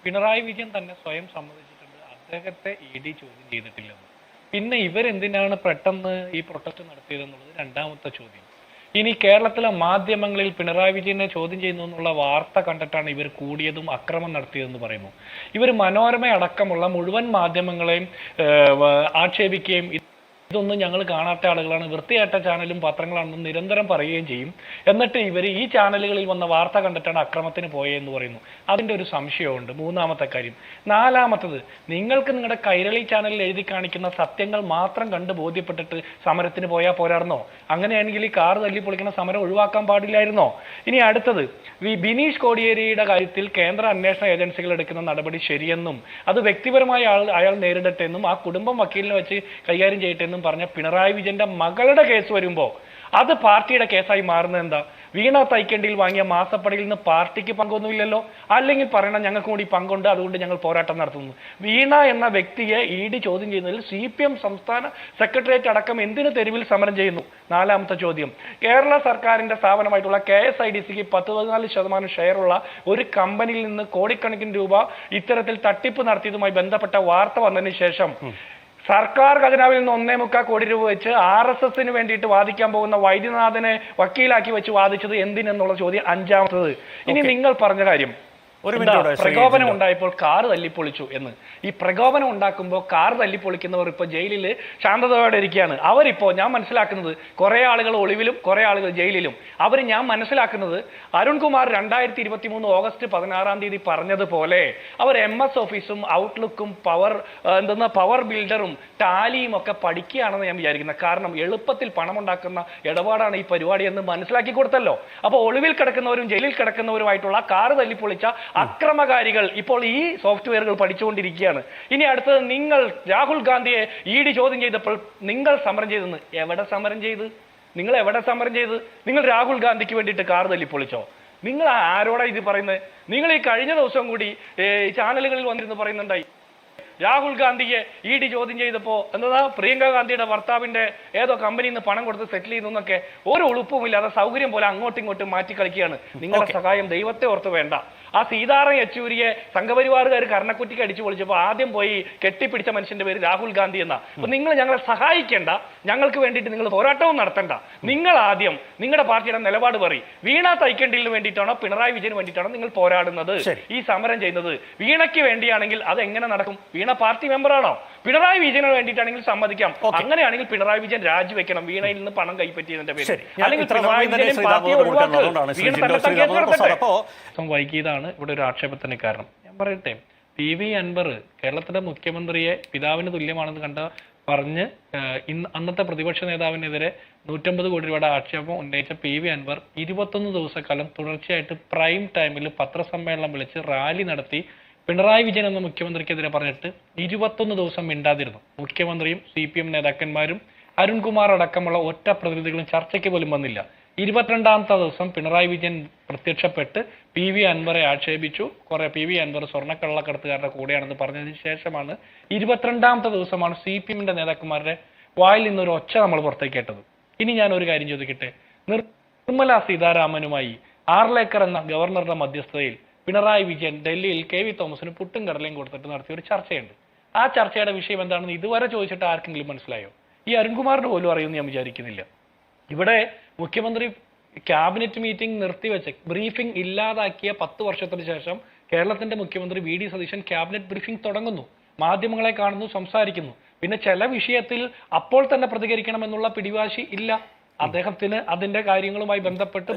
പിണറായി വിജയൻ തന്നെ സ്വയം സമ്മതിച്ചിട്ടുണ്ട് അദ്ദേഹത്തെ ഇ ഡി ചോദ്യം ചെയ്തിട്ടില്ലെന്ന്. പിന്നെ ഇവരെന്തിനാണ് പെട്ടെന്ന് ഈ പ്രൊട്ടസ്റ്റ് നടത്തിയതെന്നുള്ളത് രണ്ടാമത്തെ ചോദ്യം. ഇനി കേരളത്തിലെ മാധ്യമങ്ങളിൽ പിണറായി വിജയനെ ചോദ്യം ചെയ്യുന്നു എന്നുള്ള വാർത്ത കണ്ടിട്ടാണ് ഇവർ കൂടിയതും അക്രമം നടത്തിയതെന്ന് പറയുന്നു. ഇവർ മനോരമ അടക്കമുള്ള മുഴുവൻ മാധ്യമങ്ങളെയും ആക്ഷേപിക്കുകയും ഇതൊന്നും ഞങ്ങൾ കാണാത്ത ആളുകളാണ്, വൃത്തിയായിട്ട ചാനലും പത്രങ്ങളാണെന്ന് നിരന്തരം പറയുകയും ചെയ്യും. എന്നിട്ട് ഇവർ ഈ ചാനലുകളിൽ വന്ന വാർത്ത കണ്ടിട്ടാണ് അക്രമത്തിന് പോയതെന്ന് പറയുന്നു. അതിൻ്റെ ഒരു സംശയമുണ്ട്. മൂന്നാമത്തെ കാര്യം. നാലാമത്തത്, നിങ്ങൾക്ക് നിങ്ങളുടെ കൈരളി ചാനലിൽ എഴുതി കാണിക്കുന്ന സത്യങ്ങൾ മാത്രം കണ്ട് ബോധ്യപ്പെട്ടിട്ട് സമരത്തിന് പോയാൽ പോരായിരുന്നോ? അങ്ങനെയാണെങ്കിൽ ഈ കാർ തല്ലി പൊളിക്കുന്ന സമരം ഒഴിവാക്കാൻ പാടില്ലായിരുന്നോ? ഇനി അടുത്തത്, ബിനീഷ് കോടിയേരിയുടെ കാര്യത്തിൽ കേന്ദ്ര അന്വേഷണ ഏജൻസികൾ എടുക്കുന്ന നടപടി ശരിയെന്നും അത് വ്യക്തിപരമായ അയാൾ നേരിടട്ടെ എന്നും ആ കുടുംബം വക്കീലിനെ വെച്ച് കൈകാര്യം ചെയ്യട്ടെ എന്നും പറഞ്ഞ പിണറായി വിജയന്റെ മകളുടെ കേസ് വരുമ്പോൾ അത് പാർട്ടിയുടെ കേസായി മാറുന്നത് എന്താ? വീണ തൈക്കണ്ടിയിൽ വാങ്ങിയ മാസപ്പടിയിൽ നിന്ന് പാർട്ടിക്ക് പങ്കൊന്നുമില്ലല്ലോ. അല്ലെങ്കിൽ പറയണം ഞങ്ങൾക്ക് കൂടി പങ്കുണ്ട്, അതുകൊണ്ട് ഞങ്ങൾ പോരാട്ടം നടത്തുന്നു. വീണ എന്ന വ്യക്തിയെ ഇ ഡി ചോദ്യം ചെയ്യുന്നതിൽ CPM സംസ്ഥാന സെക്രട്ടേറിയറ്റ് അടക്കം എന്തിനു തെരുവിൽ സമരം ചെയ്യുന്നു? നാലാമത്തെ ചോദ്യം. കേരള സർക്കാരിന്റെ സ്ഥാപനമായിട്ടുള്ള KSIDCക്ക് 14% ഷെയറുള്ള ഒരു കമ്പനിയിൽ നിന്ന് കോടിക്കണക്കിന് രൂപ ഇത്തരത്തിൽ തട്ടിപ്പ് നടത്തിയതുമായി ബന്ധപ്പെട്ട വാർത്ത വന്നതിന് ശേഷം സർക്കാർ ഖജനാവിൽ നിന്ന് 1.25 കോടി രൂപ വെച്ച് RSSന് വേണ്ടിയിട്ട് വാദിക്കാൻ പോകുന്ന വൈദ്യനാഥനെ വക്കീലാക്കി വെച്ച് വാദിച്ചത് എന്തിനെന്നുള്ള ചോദ്യം അഞ്ചാമത്തത്. ഇനി നിങ്ങൾ പറഞ്ഞ കാര്യം, പ്രകോപനം ഉണ്ടായപ്പോൾ കാർ തല്ലിപ്പൊളിച്ചു എന്ന്. ഈ പ്രകോപനം ഉണ്ടാക്കുമ്പോൾ കാർ തല്ലിപ്പൊളിക്കുന്നവർ ഇപ്പൊ ജയിലിൽ ശാന്തതയോടെ ഇരിക്കുകയാണ്. അവരിപ്പോ ഞാൻ മനസ്സിലാക്കുന്നത് കുറെ ആളുകൾ ഒളിവിലും കുറെ ആളുകൾ ജയിലിലും. ഞാൻ മനസ്സിലാക്കുന്നത് അരുൺകുമാർ 2023 ഓഗസ്റ്റ് 16 പറഞ്ഞതുപോലെ അവർ MS ഓഫീസും ഔട്ട്ലുക്കും പവർ ബിൽഡറും ടാലിയും ഒക്കെ പഠിക്കുകയാണെന്ന് ഞാൻ വിചാരിക്കുന്നത്. കാരണം എളുപ്പത്തിൽ പണമുണ്ടാക്കുന്ന ഇടപാടാണ് ഈ പരിപാടി എന്ന് മനസ്സിലാക്കി കൊടുത്തല്ലോ. അപ്പോൾ ഒളിവിൽ കിടക്കുന്നവരും ജയിലിൽ കിടക്കുന്നവരുമായിട്ടുള്ള കാർ തല്ലിപ്പൊളിച്ച അക്രമകാരികൾ ഇപ്പോൾ ഈ സോഫ്റ്റ്വെയറുകൾ പഠിച്ചുകൊണ്ടിരിക്കുകയാണ്. ഇനി അടുത്തത്, നിങ്ങൾ രാഹുൽ ഗാന്ധിയെ ഇ ഡി ചോദ്യം ചെയ്തപ്പോൾ നിങ്ങൾ സമരം ചെയ്തെന്ന്. എവിടെ സമരം ചെയ്ത്? നിങ്ങൾ എവിടെ സമരം ചെയ്ത്? നിങ്ങൾ രാഹുൽ ഗാന്ധിക്ക് വേണ്ടിയിട്ട് കാർ തല്ലിപ്പൊളിച്ചോ? നിങ്ങൾ ആരോടാ ഇത് പറയുന്നത്? നിങ്ങൾ ഈ കഴിഞ്ഞ ദിവസം കൂടി ചാനലുകളിൽ വന്നിരുന്ന് പറയുന്നുണ്ടായി രാഹുൽ ഗാന്ധിയെ ഇ ഡി ചോദ്യം ചെയ്തപ്പോ പ്രിയങ്ക ഗാന്ധിയുടെ ഭർത്താവിന്റെ ഏതോ കമ്പനിയിൽ നിന്ന് പണം കൊടുത്ത് സെറ്റിൽ ചെയ്യുന്നു എന്നൊക്കെ. ഒരു ഉളുപ്പുമില്ലാതെ സൗകര്യം പോലെ അങ്ങോട്ടും ഇങ്ങോട്ടും മാറ്റി കളിക്കുകയാണ്. നിങ്ങളുടെ സഹായം ദൈവത്തെ ഓർത്ത് വേണ്ട. ആ സീതാറാം യെച്ചൂരിയെ സംഘപരിവാറുകാർ കർണക്കുറ്റിക്ക് അടിച്ചു പൊളിച്ചപ്പോൾ ആദ്യം പോയി കെട്ടിപ്പിടിച്ച മനുഷ്യന്റെ പേര് രാഹുൽ ഗാന്ധി എന്നാ. അപ്പൊ നിങ്ങൾ ഞങ്ങളെ സഹായിക്കേണ്ട, ഞങ്ങൾക്ക് വേണ്ടിയിട്ട് നിങ്ങൾ പോരാട്ടവും നടത്തണ്ട. നിങ്ങൾ ആദ്യം നിങ്ങളുടെ പാർട്ടിയുടെ നിലപാട് പറയും. വീണ തൈക്കണ്ടിലിന് വേണ്ടിയിട്ടാണോ പിണറായി വിജയന് വേണ്ടിയിട്ടാണോ നിങ്ങൾ പോരാടുന്നത്, ഈ സമരം ചെയ്യുന്നത്? വീണയ്ക്ക് വേണ്ടിയാണെങ്കിൽ അത് എങ്ങനെ നടക്കും? വീണ പാർട്ടി മെമ്പറാണോ? പിണറായി വിജയന് വേണ്ടിയിട്ടാണെങ്കിൽ സമ്മതിക്കാം. അങ്ങനെയാണെങ്കിൽ പിണറായി വിജയൻ രാജിവെക്കണം, വീണയിൽ നിന്ന് പണം കൈപ്പറ്റിയതിന്റെ പേര്. അല്ലെങ്കിൽ പിണറായി വിജയൻ പാർട്ടിയെ വൈകിയതാണ് ഇവിടെ ഒരു ആക്ഷേപത്തിന് കാരണം. ഞാൻ പറയട്ടെ, PV അൻവർ കേരളത്തിന്റെ മുഖ്യമന്ത്രിയെ പിതാവിന് തുല്യമാണെന്ന് പറഞ്ഞ് അന്നത്തെ പ്രതിപക്ഷ നേതാവിനെതിരെ 150 കോടി രൂപയുടെ ആക്ഷേപം ഉന്നയിച്ച PV അൻവർ 21 ദിവസക്കാലം തുടർച്ചയായിട്ട് പ്രൈം ടൈമിൽ പത്രസമ്മേളനം വിളിച്ച് റാലി നടത്തി പിണറായി വിജയൻ എന്ന മുഖ്യമന്ത്രിക്കെതിരെ പറഞ്ഞിട്ട് 21 ദിവസം മിണ്ടാതിരുന്നു. മുഖ്യമന്ത്രിയും CPM നേതാക്കന്മാരും അരുൺകുമാർ അടക്കമുള്ള ഒറ്റ പ്രതിനിധികളും ചർച്ചയ്ക്ക് പോലും വന്നില്ല. 22ാമത്തെ ദിവസം പിണറായി വിജയൻ പ്രത്യക്ഷപ്പെട്ട് PV അൻവറെ ആക്ഷേപിച്ചു. PV അൻവർ സ്വർണ്ണക്കള്ളക്കടത്തുകാരുടെ കൂടെയാണെന്ന് പറഞ്ഞതിന് ശേഷമാണ് 22ാമത്തെ ദിവസമാണ് CPMന്റെ നേതാക്കന്മാരുടെ വായിൽ നിന്നൊരു ഒച്ച നമ്മൾ പുറത്തേക്ക് കേട്ടത്. ഇനി ഞാൻ ഒരു കാര്യം ചോദിക്കട്ടെ, നിർമ്മല സീതാരാമനുമായി ആർലേക്കർ എന്ന ഗവർണറുടെ മധ്യസ്ഥതയിൽ പിണറായി വിജയൻ ഡൽഹിയിൽ KV തോമസിന് പുട്ടും കടലയും കൊടുത്തിട്ട് നടത്തിയ ഒരു ചർച്ചയുണ്ട്. ആ ചർച്ചയുടെ വിഷയം എന്താണെന്ന് ഇതുവരെ ചോദിച്ചിട്ട് ആർക്കെങ്കിലും മനസ്സിലായോ? ഈ അരുൺകുമാറിന് പോലും അറിയുമെന്ന് ഞാൻ വിചാരിക്കുന്നില്ല. ഇവിടെ മുഖ്യമന്ത്രി ക്യാബിനറ്റ് മീറ്റിംഗ് നിർത്തിവെച്ച് ബ്രീഫിംഗ് ഇല്ലാതാക്കിയ 10 വർഷത്തിന് ശേഷം കേരളത്തിന്റെ മുഖ്യമന്ത്രി VD സതീശൻ ക്യാബിനറ്റ് ബ്രീഫിംഗ് തുടങ്ങുന്നു, മാധ്യമങ്ങളെ കാണുന്നു, സംസാരിക്കുന്നു. പിന്നെ ചില വിഷയത്തിൽ അപ്പോൾ തന്നെ പ്രതികരിക്കണമെന്നുള്ള പിടിവാശി ഇല്ല അദ്ദേഹത്തിന്. അതിന്റെ കാര്യങ്ങളുമായി ബന്ധപ്പെട്ട്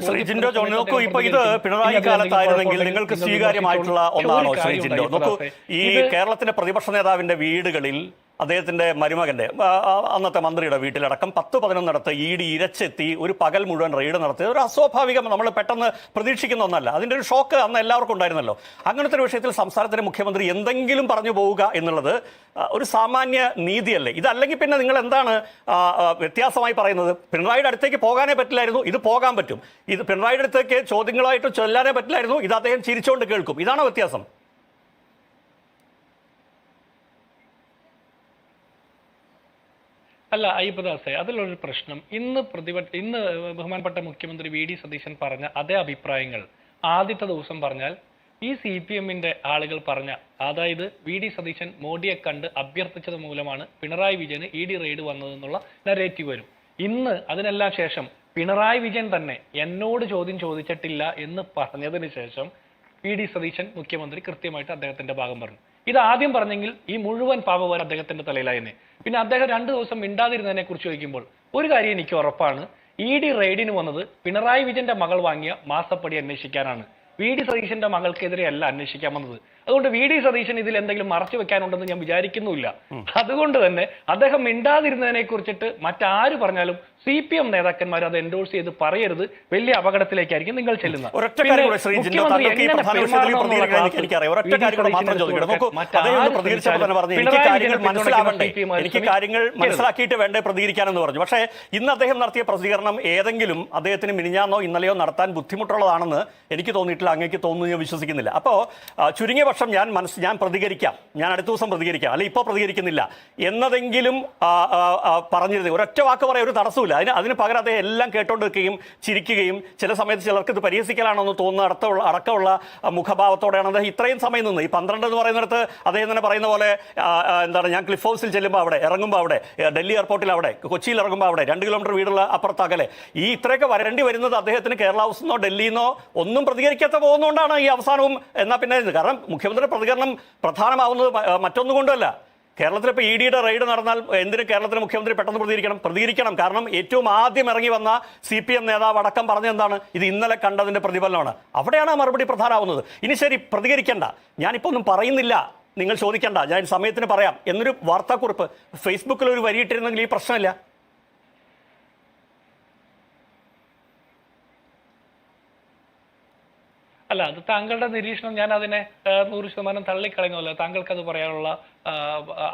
നോക്കൂ, ഇപ്പൊ ഇത് പിണറായി കാലത്തായിരുന്നെങ്കിൽ നിങ്ങൾക്ക് സ്വീകാര്യമായിട്ടുള്ള ഒന്നാണോ ശ്രീ ജിൻഡോ? നോക്കൂ, ഈ കേരളത്തിന്റെ പ്രതിപക്ഷ നേതാവിന്റെ വീടുകളിൽ അദ്ദേഹത്തിന്റെ മരുമകന്റെ അന്നത്തെ മന്ത്രിയുടെ വീട്ടിലടക്കം 10-11 ED ഇരച്ചെത്തി ഒരു പകൽ മുഴുവൻ റെയ്ഡ് നടത്തിയത് ഒരു അസ്വാഭാവികം, നമ്മൾ പെട്ടെന്ന് പ്രതീക്ഷിക്കുന്ന ഒന്നല്ല. അതിന്റെ ഒരു ഷോക്ക് അന്ന് എല്ലാവർക്കും ഉണ്ടായിരുന്നല്ലോ. അങ്ങനത്തെ ഒരു വിഷയത്തിൽ സംസ്ഥാനത്തിന്റെ മുഖ്യമന്ത്രി എന്തെങ്കിലും പറഞ്ഞു പോവുക എന്നുള്ളത് ഒരു സാമാന്യ നീതിയല്ലേ? ഇതല്ലെങ്കിൽ പിന്നെ നിങ്ങൾ എന്താണ് വ്യത്യാസമായി പറയുന്നത്? പിണറായിയുടെ അടുത്തേക്ക് പോകാനേ പറ്റില്ലായിരുന്നു, ഇത് പോകാൻ പറ്റും. ഇത് പിണറായിയുടെ അടുത്തേക്ക് ചോദ്യങ്ങളായിട്ട് ചൊല്ലാനേ പറ്റില്ലായിരുന്നു, ഇത് അദ്ദേഹം ചിരിച്ചുകൊണ്ട് കേൾക്കും. ഇതാണോ വ്യത്യാസം? അല്ല അയ്യപ്പദാസെ, അതിലൊരു പ്രശ്നം, ഇന്ന് ബഹുമാനപ്പെട്ട മുഖ്യമന്ത്രി VD സതീശൻ പറഞ്ഞ അതേ അഭിപ്രായങ്ങൾ ആദ്യത്തെ ദിവസം പറഞ്ഞാൽ ഈ CPM-ന്റെ ആളുകൾ പറഞ്ഞ, അതായത് VD സതീശൻ മോഡിയെ കണ്ട് അഭ്യർത്ഥിച്ചത് മൂലമാണ് പിണറായി വിജയന് ED റെയ്ഡ് വന്നതെന്നുള്ള നരേറ്റീവ് വരും. ഇന്ന് അതിനെല്ലാം ശേഷം പിണറായി വിജയൻ തന്നെ എന്നോട് ചോദ്യം ചോദിച്ചിട്ടില്ല എന്ന് പറഞ്ഞതിന് ശേഷം VD സതീശൻ മുഖ്യമന്ത്രി കൃത്യമായിട്ട് അദ്ദേഹത്തിന്റെ ഭാഗം പറഞ്ഞു. ഇത് ആദ്യം പറഞ്ഞെങ്കിൽ ഈ മുഴുവൻ പാപഭാരം അദ്ദേഹത്തിന്റെ തലയിലായിരുന്നേ. പിന്നെ അദ്ദേഹം 2 ദിവസം മിണ്ടാതിരുന്നതിനെ കുറിച്ച് ചോദിക്കുമ്പോൾ ഒരു കാര്യം എനിക്ക് ഉറപ്പാണ്, ED റെയ്ഡിന് വന്നത് പിണറായി വിജയന്റെ മകൾ വാങ്ങിയ മാസപ്പടി അന്വേഷിക്കാനാണ്. VD സതീശന്റെ മകൾക്കെതിരെയല്ല അന്വേഷിക്കാൻ വന്നത്. അതുകൊണ്ട് VD സതീശൻ ഇതിൽ എന്തെങ്കിലും മറച്ചു വെക്കാനുണ്ടെന്ന് ഞാൻ വിചാരിക്കുന്നുമില്ല. അതുകൊണ്ട് തന്നെ അദ്ദേഹം മിണ്ടാതിരുന്നതിനെ കുറിച്ചിട്ട് മറ്റാര് പറഞ്ഞാലും CPM നേതാക്കന്മാർ അത് എൻഡോഴ്സ് ചെയ്ത് പറയരുത്. വലിയ അപകടത്തിലേക്കായിരിക്കും നിങ്ങൾ ചെല്ലുന്നത്. എനിക്ക് കാര്യങ്ങൾ മനസ്സിലാക്കിയിട്ട് വേണ്ടേ പ്രതികരിക്കാനെന്ന് പറഞ്ഞു. പക്ഷേ ഇന്ന് അദ്ദേഹം നടത്തിയ പ്രതികരണം ഏതെങ്കിലും അദ്ദേഹത്തിന് മിനിഞ്ഞാന്നോ ഇന്നലെയോ നടത്താൻ ബുദ്ധിമുട്ടുള്ളതാണെന്ന് എനിക്ക് തോന്നിയിട്ടില്ല. അങ്ങേക്ക് തോന്നുന്നു, ഞാൻ വിശ്വസിക്കുന്നില്ല. അപ്പോൾ ചുരുങ്ങിയ പക്ഷം ഞാൻ പ്രതികരിക്കാം, ഞാൻ അടുത്ത ദിവസം പ്രതികരിക്കാം, അല്ലെ ഇപ്പോൾ പ്രതികരിക്കുന്നില്ല എന്നതെങ്കിലും പറഞ്ഞിരുന്നത്. ഒരൊറ്റ വാക്ക് പറയാൻ ഒരു തടസ്സമില്ല. അതിന് പകരം അദ്ദേഹം എല്ലാം കേട്ടോണ്ട് നിൽക്കുകയും ചിരിക്കുകയും ചില സമയത്ത് ചിലർക്ക് ഇത് പരിഹസിക്കലാണെന്ന് തോന്നുന്ന അടക്കമുള്ള മുഖഭാവത്തോടെയാണ് അദ്ദേഹം ഇത്രയും സമയം നിന്ന്. ഈ 12 എന്ന് പറയുന്നിടത്ത് അദ്ദേഹം തന്നെ പറയുന്ന പോലെ എന്താണ്, ഞാൻ ക്ലിഫ് ഹൗസിൽ ചെല്ലുമ്പോൾ അവിടെ, ഇറങ്ങുമ്പോൾ അവിടെ, ഡൽഹി എയർപോർട്ടിൽ അവിടെ, കൊച്ചിയിൽ ഇറങ്ങുമ്പോൾ അവിടെ, 2 കിലോമീറ്റർ വീടുള്ള അപ്പുറത്തകലെ, ഈ ഇത്രയൊക്കെ വരേണ്ടി വരുന്നത് അദ്ദേഹത്തിന് കേരള ഹൗസിൽ നിന്നോ ഡൽഹിയിൽ നിന്നോ ഒന്നും പ്രതികരിക്കാത്ത പോകുന്നതുകൊണ്ടാണ് ഈ അവസാനവും. എന്നാൽ പിന്നെ കാരണം മുഖ്യമന്ത്രിയുടെ പ്രതികരണം പ്രധാനമാവുന്നത് മറ്റൊന്നും കൊണ്ടല്ല. കേരളത്തിൽ ഇപ്പോൾ EDയുടെ റെയ്ഡ് നടന്നാൽ എന്തിന് കേരളത്തിലെ മുഖ്യമന്ത്രി പെട്ടെന്ന് പ്രതികരിക്കണം. കാരണം ഏറ്റവും ആദ്യം ഇറങ്ങി വന്ന CPM നേതാവ് അടക്കം പറഞ്ഞെന്താണ്, ഇത് ഇന്നലെ കണ്ടതിന്റെ പ്രതിഫലനമാണ്. അവിടെയാണ് മറുപടി പ്രധാനമാവുന്നത്. ഇനി ശരി, പ്രതികരിക്കേണ്ട, ഞാനിപ്പോൾ ഒന്നും പറയുന്നില്ല, നിങ്ങൾ ചോദിക്കേണ്ട, ഞാൻ സമയത്തിന് പറയാം എന്നൊരു വാർത്താക്കുറിപ്പ് ഫേസ്ബുക്കിൽ ഒരു വരിയിട്ടിരുന്നെങ്കിൽ ഈ പ്രശ്നമില്ല. അല്ല, അത് താങ്കളുടെ നിരീക്ഷണം. ഞാൻ അതിനെ 100% തള്ളിക്കളയുന്നതല്ല. താങ്കൾക്ക് അത് പറയാനുള്ള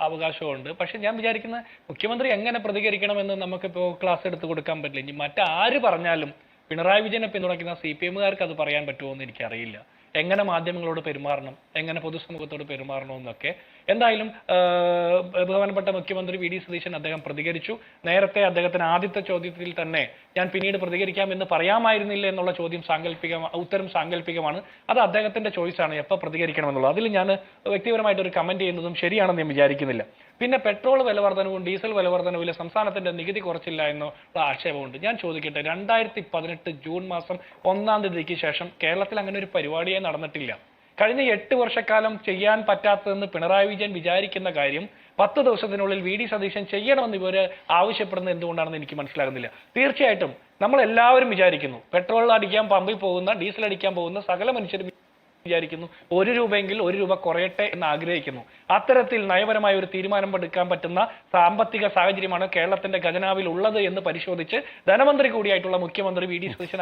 അവകാശമുണ്ട്. പക്ഷെ ഞാൻ വിചാരിക്കുന്ന മുഖ്യമന്ത്രി എങ്ങനെ പ്രതികരിക്കണമെന്ന് നമുക്കിപ്പോൾ ക്ലാസ് എടുത്ത് കൊടുക്കാൻ പറ്റില്ല. ഇനി മറ്റാര് പറഞ്ഞാലും പിണറായി വിജയനെ പിന്തുണയ്ക്കുന്ന CPM-കാർക്ക് അത് പറയാൻ പറ്റുമോ എന്ന് എനിക്കറിയില്ല. എങ്ങനെ മാധ്യമങ്ങളോട് പെരുമാറണം, എങ്ങനെ പൊതുസമൂഹത്തോട് പെരുമാറണമെന്നൊക്കെ. എന്തായാലും ബഹുമാനപ്പെട്ട മുഖ്യമന്ത്രി VD സതീശൻ അദ്ദേഹം പ്രതികരിച്ചു. നേരത്തെ അദ്ദേഹത്തിന് ആദ്യത്തെ ചോദ്യത്തിൽ തന്നെ ഞാൻ പിന്നീട് പ്രതികരിക്കാം എന്ന് പറയാമായിരുന്നില്ല എന്നുള്ള ഉത്തരം സാങ്കല്പികമാണ്. അത് അദ്ദേഹത്തിന്റെ ചോയ്സാണ് എപ്പോൾ പ്രതികരിക്കണമെന്നുള്ളത്. അതിൽ ഞാൻ വ്യക്തിപരമായിട്ട് ഒരു കമന്റ് ചെയ്യുന്നതും ശരിയാണെന്ന് ഞാൻ വിചാരിക്കുന്നില്ല. പിന്നെ പെട്രോൾ വില വർധനവും ഡീസൽ വില വർധനവിലെ സംസ്ഥാനത്തിന്റെ നികുതി കുറച്ചില്ല എന്നുള്ള ആക്ഷേപമുണ്ട്. ഞാൻ ചോദിക്കട്ടെ, 2018 ജൂൺ മാസം 1-ാം തീയതിക്ക് ശേഷം കേരളത്തിൽ അങ്ങനെ ഒരു പരിപാടിയെ നടന്നിട്ടില്ല. കഴിഞ്ഞ 8 വർഷക്കാലം ചെയ്യാൻ പറ്റാത്തതെന്ന് പിണറായി വിജയൻ വിചാരിക്കുന്ന കാര്യം 10 ദിവസത്തിനുള്ളിൽ VD സതീശൻ ചെയ്യണമെന്ന് ഇവര് ആവശ്യപ്പെടുന്നത് എന്തുകൊണ്ടാണെന്ന് എനിക്ക് മനസ്സിലാകുന്നില്ല. തീർച്ചയായിട്ടും നമ്മൾ എല്ലാവരും വിചാരിക്കുന്നു, പെട്രോൾ അടിക്കാൻ പമ്പിൽ പോകുന്ന, ഡീസൽ അടിക്കാൻ പോകുന്ന സകല മനുഷ്യരും വിചാരിക്കുന്നു 1 രൂപയെങ്കിൽ 1 രൂപ കുറയട്ടെ എന്ന് ആഗ്രഹിക്കുന്നു. അത്തരത്തിൽ നയപരമായ ഒരു തീരുമാനം എടുക്കാൻ പറ്റുന്ന സാമ്പത്തിക സാഹചര്യമാണ് കേരളത്തിന്റെ ഖജനാവിൽ ഉള്ളത് എന്ന് പരിശോധിച്ച് ധനമന്ത്രി കൂടിയായിട്ടുള്ള മുഖ്യമന്ത്രി VD സതീശൻ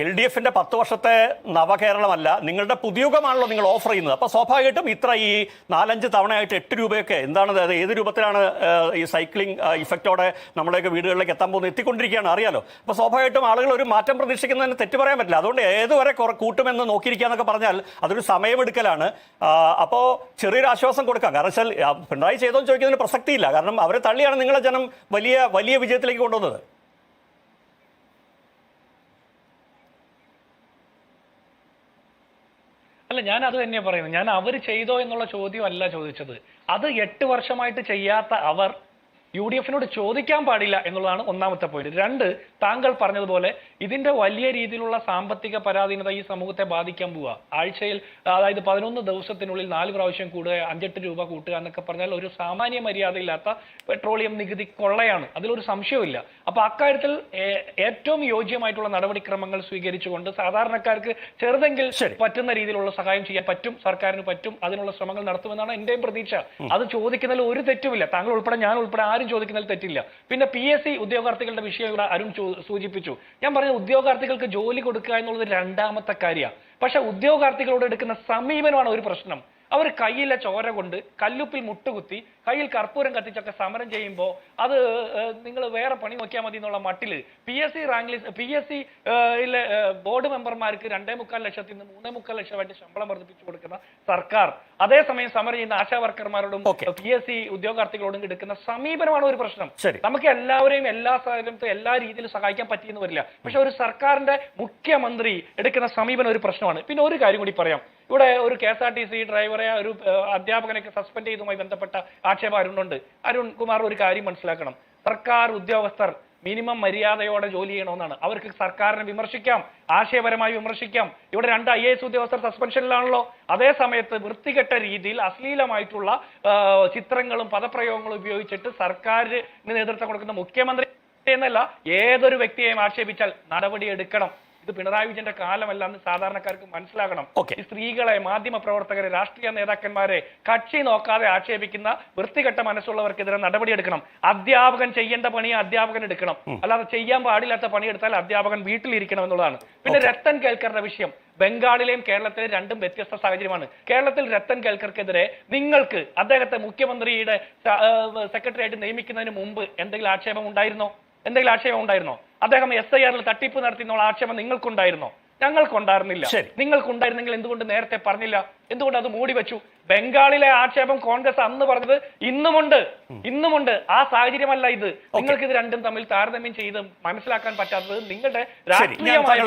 LDFന്റെ 10 വർഷത്തെ നവകേരളമല്ല, നിങ്ങളുടെ പുതിയുഗമാണല്ലോ നിങ്ങൾ ഓഫർ ചെയ്യുന്നത്. അപ്പൊ സ്വാഭാവികമായിട്ടും ഇത്ര ഈ 4-5 തവണയായിട്ട് 8 രൂപയൊക്കെ എന്താണ്, ഏത് രൂപത്തിലാണ് ഈ സൈക്ലിംഗ് ഇഫക്റ്റോടെ നമ്മുടെയൊക്കെ വീടുകളിലേക്ക് എത്താൻ പോകുന്നത്, എത്തിക്കൊണ്ടിരിക്കുകയാണ്, അറിയാലോ. അപ്പൊ സ്വാഭാവികമായിട്ടും ആളുകൾ ഒരു മാറ്റം പ്രതീക്ഷിക്കുന്നതിന് തെറ്റ് പറയാൻ പറ്റില്ല. അതുകൊണ്ട് ഏതുവരെ കൂട്ടുമെന്ന് നോക്കിയിരിക്കുക എന്നൊക്കെ പറഞ്ഞാൽ അതൊരു സമയമെടുക്കലാണ്. അപ്പോൾ ചെറിയൊരു ആശ്വാസം കൊടുക്കാം. കാരണം വെച്ചാൽ പിണറായി ചെയ്തോന്ന് ചോദിക്കുന്നതിന് പ്രസക്തിയില്ല. കാരണം അവരെ തള്ളിയാണ് നിങ്ങളെ ജനം വലിയ വലിയ വിജയത്തിലേക്ക് കൊണ്ടുവന്നത്. അല്ല, ഞാൻ അത് തന്നെയാണ് പറയുന്നത്. ഞാൻ അവർ ചെയ്തോ എന്നുള്ള ചോദ്യമല്ല ചോദിച്ചത്. അത് 8 വർഷമായിട്ട് ചെയ്യാത്ത അവർ UDF-നോട് ചോദിക്കാൻ പാടില്ല എന്നുള്ളതാണ് ഒന്നാമത്തെ പോയിന്റ്. 2, താങ്കൾ പറഞ്ഞതുപോലെ ഇതിന്റെ വലിയ രീതിയിലുള്ള സാമ്പത്തിക പരാധീനത ഈ സമൂഹത്തെ ബാധിക്കാൻ പോവുക. ആഴ്ചയിൽ, അതായത് 11 ദിവസത്തിനുള്ളിൽ 4 പ്രാവശ്യം കൂടുക, 5-8 രൂപ കൂട്ടുക എന്നൊക്കെ പറഞ്ഞാൽ ഒരു സാമാന്യ മര്യാദയില്ലാത്ത പെട്രോളിയം നികുതി കൊള്ളയാണ്. അതിലൊരു സംശയവുമില്ല. അപ്പൊ അക്കാര്യത്തിൽ ഏറ്റവും യോജ്യമായിട്ടുള്ള നടപടിക്രമങ്ങൾ സ്വീകരിച്ചുകൊണ്ട് സാധാരണക്കാർക്ക് ചെറുതെങ്കിൽ പറ്റുന്ന രീതിയിലുള്ള സഹായം ചെയ്യാൻ പറ്റും, സർക്കാരിന് പറ്റും. അതിനുള്ള ശ്രമങ്ങൾ നടത്തുമെന്നാണ് എന്റെയും പ്രതീക്ഷ. അത് ചോദിക്കുന്നതിൽ ഒരു തെറ്റുമില്ല. താങ്കൾ ഉൾപ്പെടെ, ഞാൻ ഉൾപ്പെടെ ആരും ചോദിക്കുന്നതിൽ തെറ്റില്ല. പിന്നെ PSC ഉദ്യോഗാർത്ഥികളുടെ വിഷയം ഇവിടെ അരുൺ സൂചിപ്പിച്ചു. ഞാൻ പറഞ്ഞ ഉദ്യോഗാർത്ഥികൾക്ക് ജോലി കൊടുക്കുക എന്നുള്ളത് 2ാമത്തെ കാര്യമാണ്. പക്ഷെ ഉദ്യോഗാർത്ഥികളോട് എടുക്കുന്ന സമീപനമാണ് ഒരു പ്രശ്നം. അവർ കയ്യിലെ ചോര കൊണ്ട് കല്ലുപ്പിൽ മുട്ടുകുത്തി കയ്യിൽ കർപ്പൂരം കത്തിച്ചൊക്കെ സമരം ചെയ്യുമ്പോൾ അത് നിങ്ങൾ വേറെ പണി നോക്കിയാൽ മതി എന്നുള്ള മട്ടില് PSC rank list, PSC board മെമ്പർമാർക്ക് 2.25 ലക്ഷത്തിൽ നിന്ന് 3.25 ലക്ഷമായിട്ട് ശമ്പളം വർദ്ധിപ്പിച്ചു കൊടുക്കുന്ന സർക്കാർ അതേസമയം സമരം ചെയ്യുന്ന ആശാ വർക്കർമാരോടും Okay. PSC ഉദ്യോഗാർത്ഥികളോടും എടുക്കുന്ന സമീപനമാണ് ഒരു പ്രശ്നം. ശരി. നമുക്ക് എല്ലാവരെയും എല്ലാ സാഹചര്യത്തിലും എല്ലാ രീതിയിലും സഹായിക്കാൻ പറ്റിയെന്ന് വരില്ല. പക്ഷെ ഒരു സർക്കാരിന്റെ മുഖ്യമന്ത്രി എടുക്കുന്ന സമീപനം ഒരു പ്രശ്നമാണ്. പിന്നെ ഒരു കാര്യം കൂടി പറയാം. ഇവിടെ ഒരു KSRTC ഡ്രൈവറെ ഒരു അധ്യാപകനൊക്കെ സസ്പെൻഡ് ചെയ്തതുമായി ബന്ധപ്പെട്ട ആക്ഷേപം അരുണുണ്ട്. അരുൺ കുമാർ ഒരു കാര്യം മനസ്സിലാക്കണം. സർക്കാർ ഉദ്യോഗസ്ഥർ മിനിമം മര്യാദയോടെ ജോലി ചെയ്യണമെന്നാണ്. അവർക്ക് സർക്കാരിനെ വിമർശിക്കാം, ആശയപരമായി വിമർശിക്കാം. ഇവിടെ 2 IAS ഉദ്യോഗസ്ഥർ സസ്പെൻഷനിലാണല്ലോ. അതേ സമയത്ത് വൃത്തികെട്ട രീതിയിൽ അശ്ലീലമായിട്ടുള്ള ചിത്രങ്ങളും പദപ്രയോഗങ്ങളും ഉപയോഗിച്ചിട്ട് സർക്കാരിന് നേതൃത്വം കൊടുക്കുന്ന മുഖ്യമന്ത്രി എന്നല്ല ഏതൊരു വ്യക്തിയെയും ആക്ഷേപിച്ചാൽ നടപടി എടുക്കണം. ഇത് പിണറായി വിജയന്റെ കാലമല്ല എന്ന് സാധാരണക്കാർക്ക് മനസ്സിലാകണം. ഈ സ്ത്രീകളെ, മാധ്യമ പ്രവർത്തകരെ, രാഷ്ട്രീയ നേതാക്കന്മാരെ കക്ഷി നോക്കാതെ ആക്ഷേപിക്കുന്ന വൃത്തികെട്ട മനസ്സുള്ളവർക്കെതിരെ നടപടിയെടുക്കണം. അധ്യാപകൻ ചെയ്യേണ്ട പണി അധ്യാപകൻ എടുക്കണം. അല്ലാതെ ചെയ്യാൻ പാടില്ലാത്ത പണിയെടുത്താൽ അധ്യാപകൻ വീട്ടിലിരിക്കണം എന്നുള്ളതാണ്. പിന്നെ രത്തൻ കേൽക്കറുടെ വിഷയം ബംഗാളിലെയും കേരളത്തിലെയും രണ്ടും വ്യത്യസ്ത സാഹചര്യമാണ്. കേരളത്തിൽ രത്തൻ കേൽക്കർക്കെതിരെ നിങ്ങൾക്ക് അദ്ദേഹത്തെ മുഖ്യമന്ത്രിയുടെ സെക്രട്ടറി ആയിട്ട് നിയമിക്കുന്നതിന് മുമ്പ് എന്തെങ്കിലും ആക്ഷേപം ഉണ്ടായിരുന്നോ? അദ്ദേഹം SIR തട്ടിപ്പ് നടത്തിയുള്ള ആക്ഷേപം നിങ്ങൾക്കുണ്ടായിരുന്നോ? ഞങ്ങൾക്കുണ്ടായിരുന്നില്ല. നിങ്ങൾക്കുണ്ടായിരുന്നെങ്കിൽ എന്തുകൊണ്ട് നേരത്തെ പറഞ്ഞില്ല? എന്തുകൊണ്ട് അത് മൂടി വെച്ചു? ബംഗാളിലെ ആക്ഷേപം കോൺഗ്രസ് അന്ന് പറഞ്ഞത് ഇന്നുമുണ്ട്. ആ സാഹചര്യമല്ല ഇത്. നിങ്ങൾക്ക് ഇത് രണ്ടും തമ്മിൽ താരതമ്യം ചെയ്ത് മനസ്സിലാക്കാൻ പറ്റാത്തത് നിങ്ങളുടെ രാഷ്ട്രീയമായ